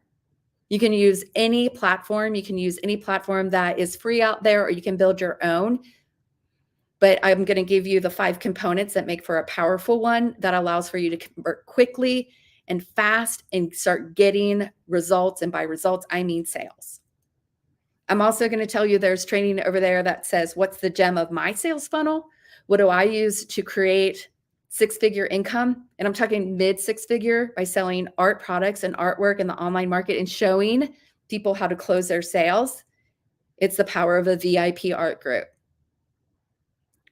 You can use any platform. You can use any platform that is free out there, or you can build your own. But I'm going to give you the 5 components that make for a powerful one that allows for you to convert quickly and fast and start getting results. And by results, I mean sales. I'm also going to tell you there's training over there that says, what's the gem of my sales funnel? What do I use to create 6-figure income? And I'm talking mid 6-figure by selling art products and artwork in the online market and showing people how to close their sales. It's the power of a VIP art group.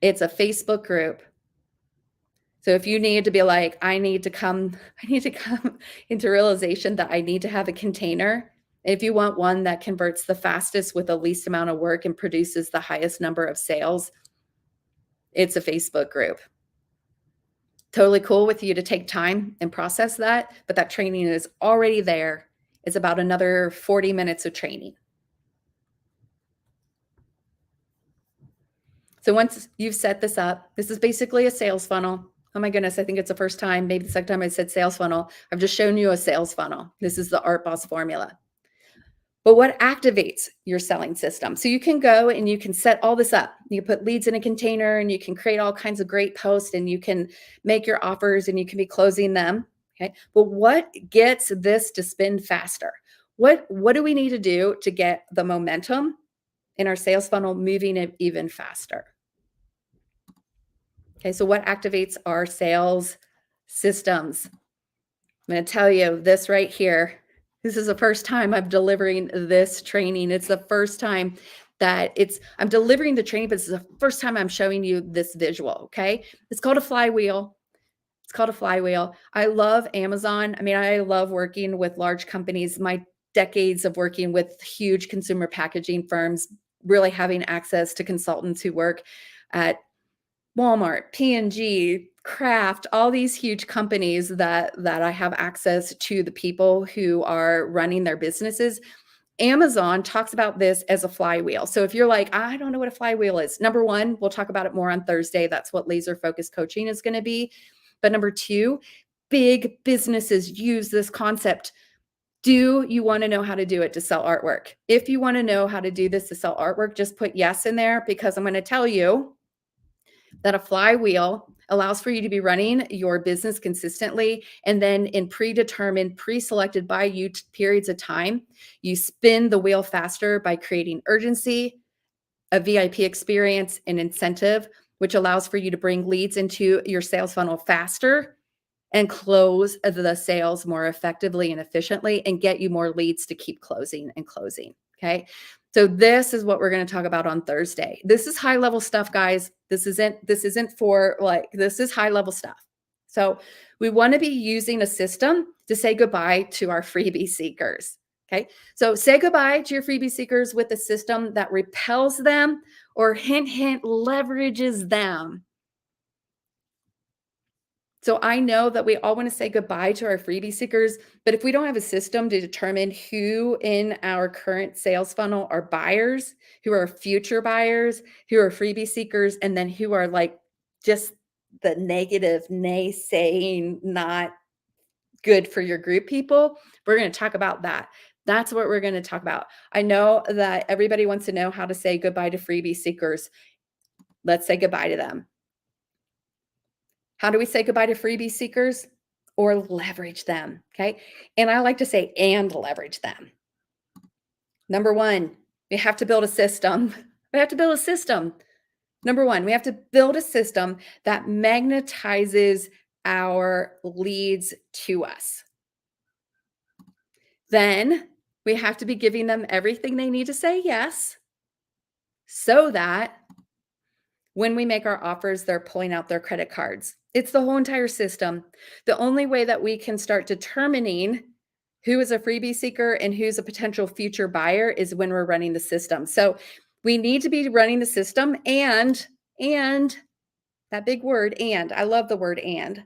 It's a Facebook group. So if you need to be like, I need to come into realization that I need to have a container. If you want one that converts the fastest with the least amount of work and produces the highest number of sales, it's a Facebook group. Totally cool with you to take time and process that, but that training is already there. It's about another 40 minutes of training. So once you've set this up, this is basically a sales funnel. Oh my goodness, I think it's the first time, maybe the second time I said sales funnel. I've just shown you a sales funnel. This is the Art Boss formula. But what activates your selling system? So you can go and you can set all this up. You put leads in a container and you can create all kinds of great posts and you can make your offers and you can be closing them. Okay. But what gets this to spin faster? What do we need to do to get the momentum in our sales funnel moving it even faster? Okay. So what activates our sales systems? I'm going to tell you this right here. This is the first time I'm delivering this training. It's the first time that I'm delivering the training, but it's the first time I'm showing you this visual, okay? It's called a flywheel. It's called a flywheel. I love Amazon. I mean, I love working with large companies. My decades of working with huge consumer packaging firms, really having access to consultants who work at Walmart, P&G, Kraft, all these huge companies that I have access to the people who are running their businesses. Amazon talks about this as a flywheel. So if you're like, I don't know what a flywheel is, number one, we'll talk about it more on Thursday. That's what laser focused coaching is going to be. But number two, big businesses use this concept. Do you want to know how to do it to sell artwork? If you want to know how to do this to sell artwork, just put yes in there, because I'm going to tell you that a flywheel allows for you to be running your business consistently. And then in predetermined, pre-selected by you periods of time, you spin the wheel faster by creating urgency, a VIP experience, and incentive, which allows for you to bring leads into your sales funnel faster and close the sales more effectively and efficiently and get you more leads to keep closing and closing. Okay. So this is what we're going to talk about on Thursday. This is high level stuff, guys. This isn't for like, this is high level stuff. So we want to be using a system to say goodbye to our freebie seekers. Okay. So say goodbye to your freebie seekers with a system that repels them or hint, leverages them. So I know that we all want to say goodbye to our freebie seekers, but if we don't have a system to determine who in our current sales funnel are buyers, who are future buyers, who are freebie seekers, and then who are like just the negative, naysaying, not good for your group people, we're going to talk about that. That's what we're going to talk about. I know that everybody wants to know how to say goodbye to freebie seekers. Let's say goodbye to them. How do we say goodbye to freebie seekers or leverage them. Okay. And I like to say, and leverage them. Number one, we have to build a system. We have to build a system. Number one, we have to build a system that magnetizes our leads to us. Then we have to be giving them everything they need to say yes, so that when we make our offers, they're pulling out their credit cards. It's the whole entire system. The only way that we can start determining who is a freebie seeker and who's a potential future buyer is when we're running the system. So we need to be running the system, and that big word, and I love the word and.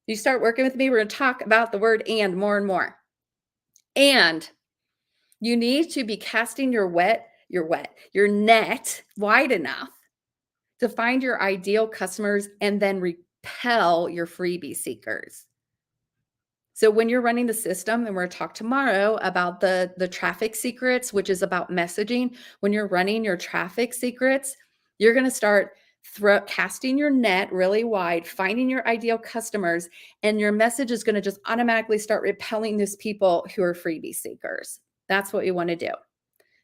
You start working with me, we're going to talk about the word and more and more. And you need to be casting your net wide enough to find your ideal customers and then repel your freebie seekers. So when you're running the system, and we're going to talk tomorrow about the traffic secrets, which is about messaging. When you're running your traffic secrets, you're going to start casting your net really wide, finding your ideal customers, and your message is going to just automatically start repelling those people who are freebie seekers. That's what you want to do.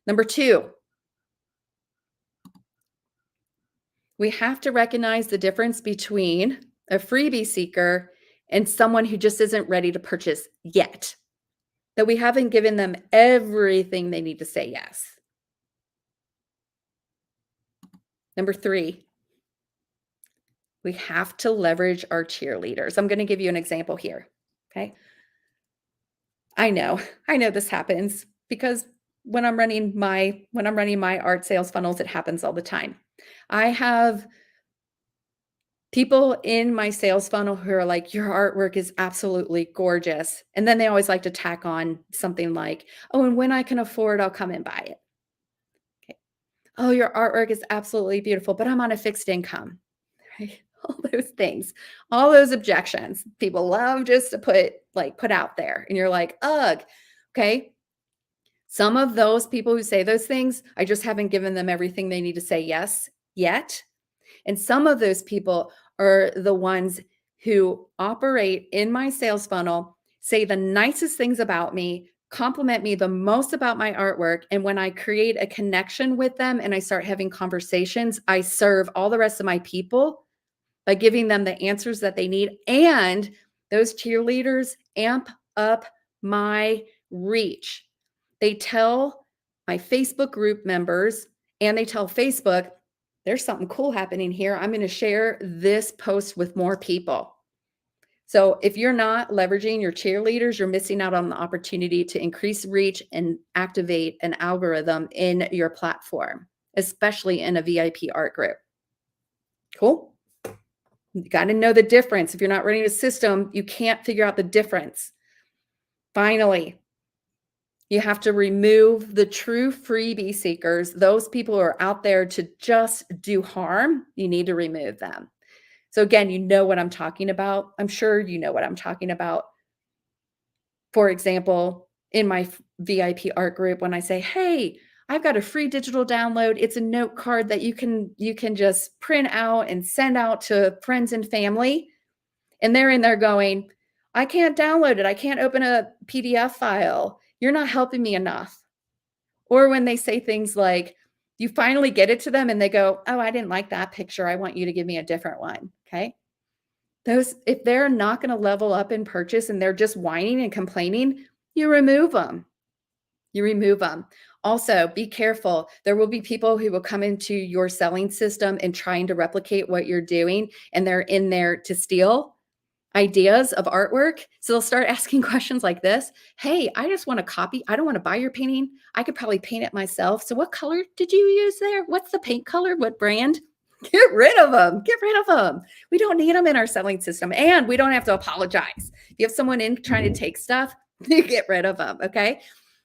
Number two, we have to recognize the difference between a freebie seeker and someone who just isn't ready to purchase yet, that we haven't given them everything they need to say yes. Number three, we have to leverage our cheerleaders. I'm going to give you an example here. Okay. I know this happens because when I'm running my art sales funnels, it happens all the time. I have people in my sales funnel who are like, your artwork is absolutely gorgeous. And then they always like to tack on something like, oh, and when I can afford, I'll come and buy it. Okay. Oh, your artwork is absolutely beautiful, but I'm on a fixed income. Right? All those things, all those objections people love just to put out there. And you're like, ugh, okay. Some of those people who say those things, I just haven't given them everything they need to say yes yet. And some of those people are the ones who operate in my sales funnel, say the nicest things about me, compliment me the most about my artwork. And when I create a connection with them and I start having conversations, I serve all the rest of my people by giving them the answers that they need. And those cheerleaders amp up my reach. They tell my Facebook group members and they tell Facebook, there's something cool happening here. I'm going to share this post with more people. So if you're not leveraging your cheerleaders, you're missing out on the opportunity to increase reach and activate an algorithm in your platform, especially in a VIP art group. Cool. You got to know the difference. If you're not running a system, you can't figure out the difference. Finally, you have to remove the true freebie seekers, those people who are out there to just do harm. You need to remove them. So again, you know what I'm talking about. I'm sure you know what I'm talking about. For example, in my VIP art group, when I say, hey, I've got a free digital download. It's a note card that you can just print out and send out to friends and family. And they're in there going, I can't download it. I can't open a PDF file. You're not helping me enough. Or when they say things like, you finally get it to them and they go, oh, I didn't like that picture. I want you to give me a different one. Okay. Those, if they're not going to level up in purchase and they're just whining and complaining, you remove them. You remove them. Also, be careful. There will be people who will come into your selling system and trying to replicate what you're doing, and they're in there to steal ideas of artwork. So they'll start asking questions like this. Hey, I just want to copy. I don't want to buy your painting. I could probably paint it myself. So what color did you use there? What's the paint color? What brand? Get rid of them. Get rid of them. We don't need them in our selling system, and we don't have to apologize. If you have someone in trying to take stuff, you get rid of them. Okay.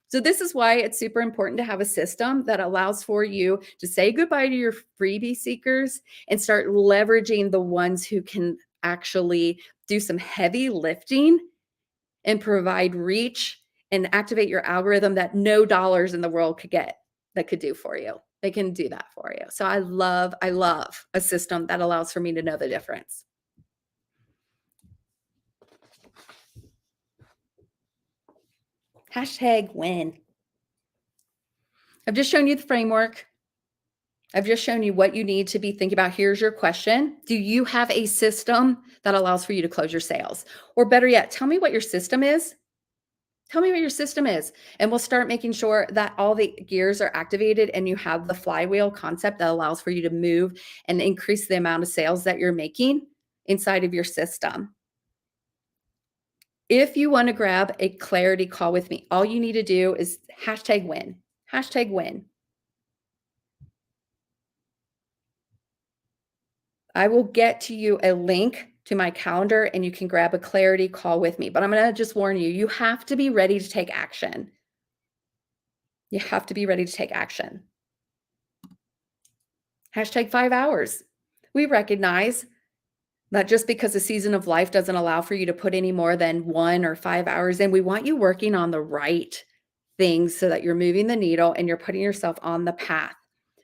So this is why it's super important to have a system that allows for you to say goodbye to your freebie seekers and start leveraging the ones who can actually do some heavy lifting and provide reach and activate your algorithm that no dollars in the world could get, that could do for you. They can do that for you. So I love a system that allows for me to know the difference. Hashtag win. I've just shown you the framework. I've just shown you what you need to be thinking about. Here's your question. Do you have a system that allows for you to close your sales? Or better yet, tell me what your system is. Tell me what your system is, and we'll start making sure that all the gears are activated and you have the flywheel concept that allows for you to move and increase the amount of sales that you're making inside of your system. If you want to grab a clarity call with me, all you need to do is hashtag win. Hashtag win. I will get to you a link to my calendar and you can grab a clarity call with me. But I'm going to just warn you, you have to be ready to take action. You have to be ready to take action. Hashtag 5 hours. We recognize that just because the season of life doesn't allow for you to put any more than 1 or 5 hours in, we want you working on the right things so that you're moving the needle and you're putting yourself on the path.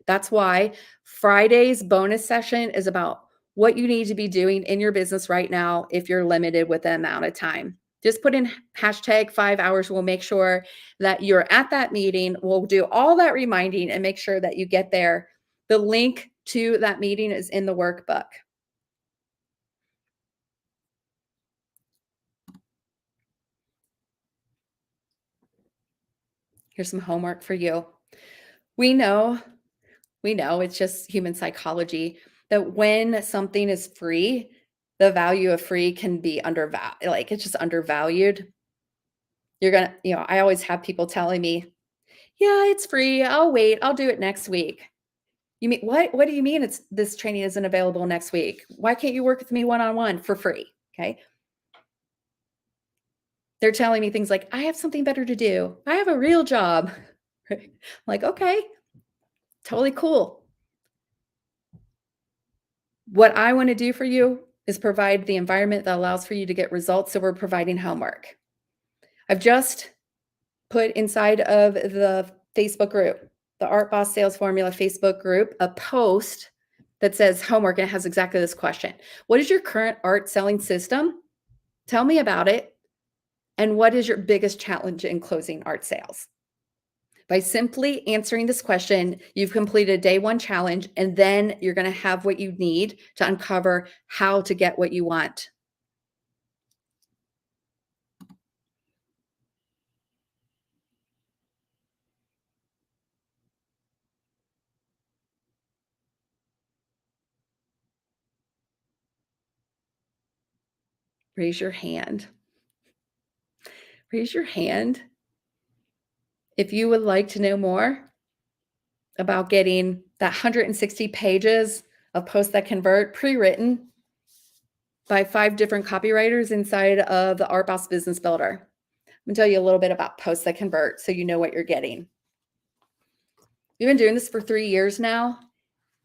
That's why Friday's bonus session is about what you need to be doing in your business right now if you're limited with the amount of time. Just put in hashtag 5 hours. We'll make sure that you're at that meeting. We'll do all that reminding and make sure that you get there. The link to that meeting is in the workbook. Here's some homework for you. We know it's just human psychology that when something is free, the value of free can be undervalued. Like it's just undervalued. I always have people telling me, yeah, it's free. I'll wait. I'll do it next week. You mean what? What do you mean this training isn't available next week? Why can't you work with me one-on-one for free? Okay. They're telling me things like, I have something better to do. I have a real job. Like, okay, totally cool. What I want to do for you is provide the environment that allows for you to get results. So we're providing homework. I've just put inside of the Facebook group, the Art Boss Sales Formula Facebook group, a post that says homework and it has exactly this question. What is your current art selling system? Tell me about it. And what is your biggest challenge in closing art sales? By simply answering this question, you've completed day one challenge, and then you're going to have what you need to uncover how to get what you want. Raise your hand. Raise your hand if you would like to know more about getting that 160 pages of posts that convert pre-written by 5 different copywriters inside of the Art Boss Business Builder. I'm going to tell you a little bit about posts that convert so you know what you're getting. We've been doing this for 3 years now,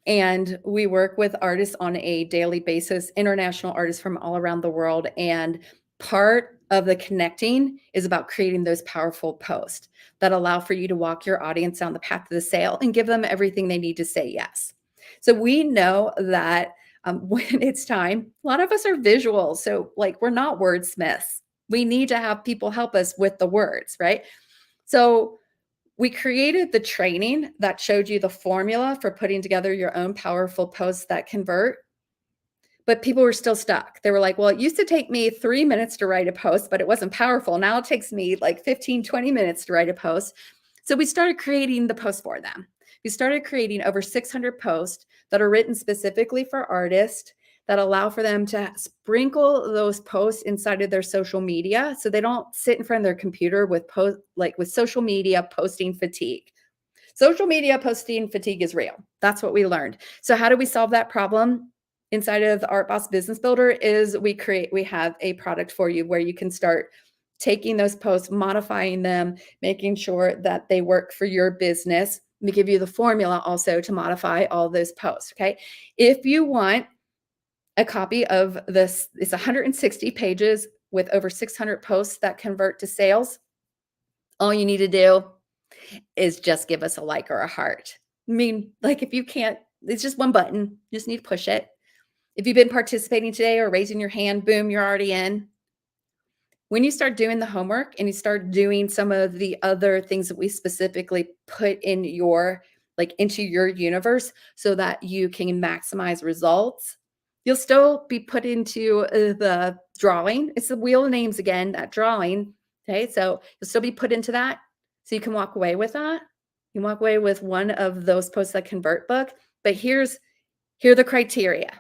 and we work with artists on a daily basis, international artists from all around the world. And part of the connecting is about creating those powerful posts that allow for you to walk your audience down the path to the sale and give them everything they need to say yes. So we know that when it's time, a lot of us are visual. So like we're not wordsmiths. We need to have people help us with the words, right? So we created the training that showed you the formula for putting together your own powerful posts that convert, but people were still stuck. They were like, well, it used to take me 3 minutes to write a post, but it wasn't powerful. Now it takes me like 15, 20 minutes to write a post. So we started creating the post for them. We started creating over 600 posts that are written specifically for artists that allow for them to sprinkle those posts inside of their social media so they don't sit in front of their computer with social media posting fatigue. Social media posting fatigue is real. That's what we learned. So how do we solve that problem? Inside of the Art Boss Business Builder is we have a product for you where you can start taking those posts, modifying them, making sure that they work for your business. We give you the formula also to modify all those posts, okay? If you want a copy of this, it's 160 pages with over 600 posts that convert to sales. All you need to do is just give us a like or a heart. I mean, like if you can't, it's just one button. You just need to push it. If you've been participating today or raising your hand, boom, you're already in. When you start doing the homework and you start doing some of the other things that we specifically put in your into your universe so that you can maximize results, you'll still be put into the drawing. It's the wheel of names again, that drawing. Okay. So you'll still be put into that. So you can walk away with that. You walk away with one of those posts that convert book. But here are the criteria.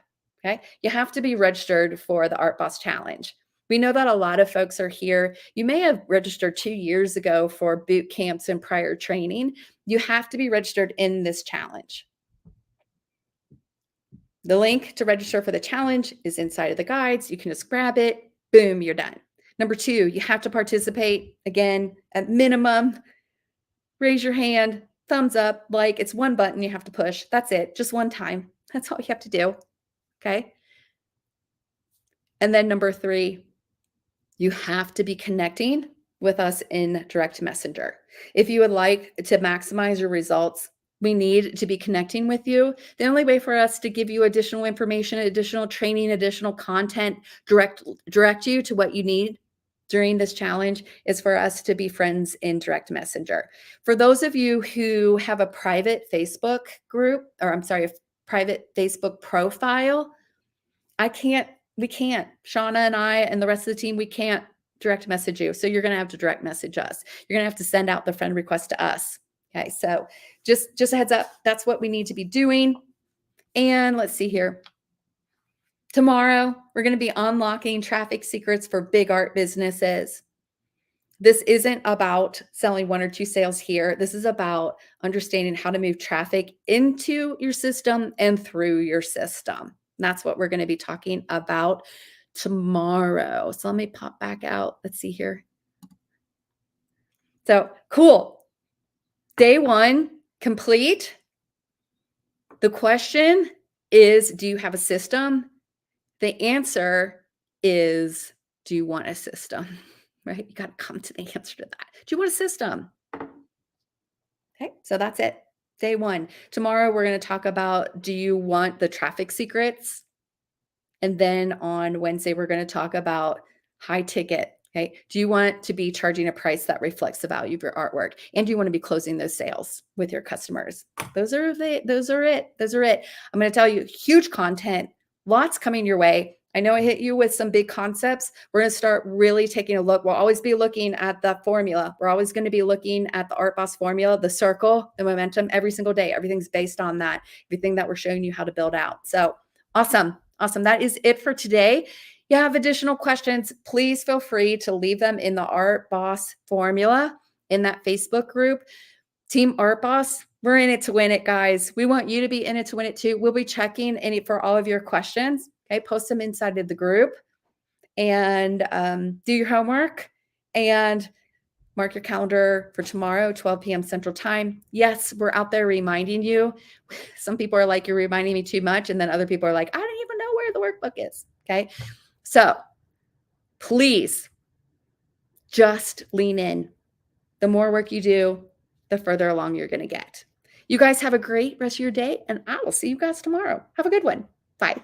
Okay. You have to be registered for the Art Boss Challenge. We know that a lot of folks are here. You may have registered 2 years ago for boot camps and prior training. You have to be registered in this challenge. The link to register for the challenge is inside of the guides. You can just grab it. Boom, you're done. Number 2, you have to participate. Again, at minimum, raise your hand, thumbs up, like it's one button you have to push. That's it. Just one time. That's all you have to do. Okay. And then number 3, you have to be connecting with us in direct messenger. If you would like to maximize your results, we need to be connecting with you. The only way for us to give you additional information, additional training, additional content, direct you to what you need during this challenge is for us to be friends in direct messenger. For those of you who have a private Facebook group, or I'm sorry, a private Facebook profile, we can't, Shawna and I and the rest of the team, we can't direct message you. So you're going to have to direct message us. You're going to have to send out the friend request to us. Okay. So just a heads up, that's what we need to be doing. And let's see here. Tomorrow, we're going to be unlocking traffic secrets for big art businesses. This isn't about selling 1 or 2 sales here. This is about understanding how to move traffic into your system and through your system. That's what we're going to be talking about tomorrow. So let me pop back out. Let's see here. So cool. Day 1 complete. The question is, do you have a system? The answer is, do you want a system? Right? You got to come to the answer to that. Do you want a system? Okay, so that's it. Day 1. Tomorrow, we're going to talk about, do you want the traffic secrets? And then on Wednesday, we're going to talk about high ticket. Okay. Do you want to be charging a price that reflects the value of your artwork? And do you want to be closing those sales with your customers? Those are it. Those are it. I'm going to tell you huge content, lots coming your way. I know I hit you with some big concepts. We're going to start really taking a look. We'll always be looking at the formula. We're always going to be looking at the Art Boss formula, the circle, the momentum every single day. Everything's based on that, everything that we're showing you how to build out. So awesome. Awesome. That is it for today. You have additional questions, please feel free to leave them in the Art Boss formula in that Facebook group. Team Art Boss, we're in it to win it, guys. We want you to be in it to win it too. We'll be checking for all of your questions. Okay, post them inside of the group and do your homework and mark your calendar for tomorrow, 12 p.m. Central Time. Yes, we're out there reminding you. Some people are like, you're reminding me too much. And then other people are like, I don't even know where the workbook is. Okay. So please just lean in. The more work you do, the further along you're going to get. You guys have a great rest of your day, and I will see you guys tomorrow. Have a good one. Bye.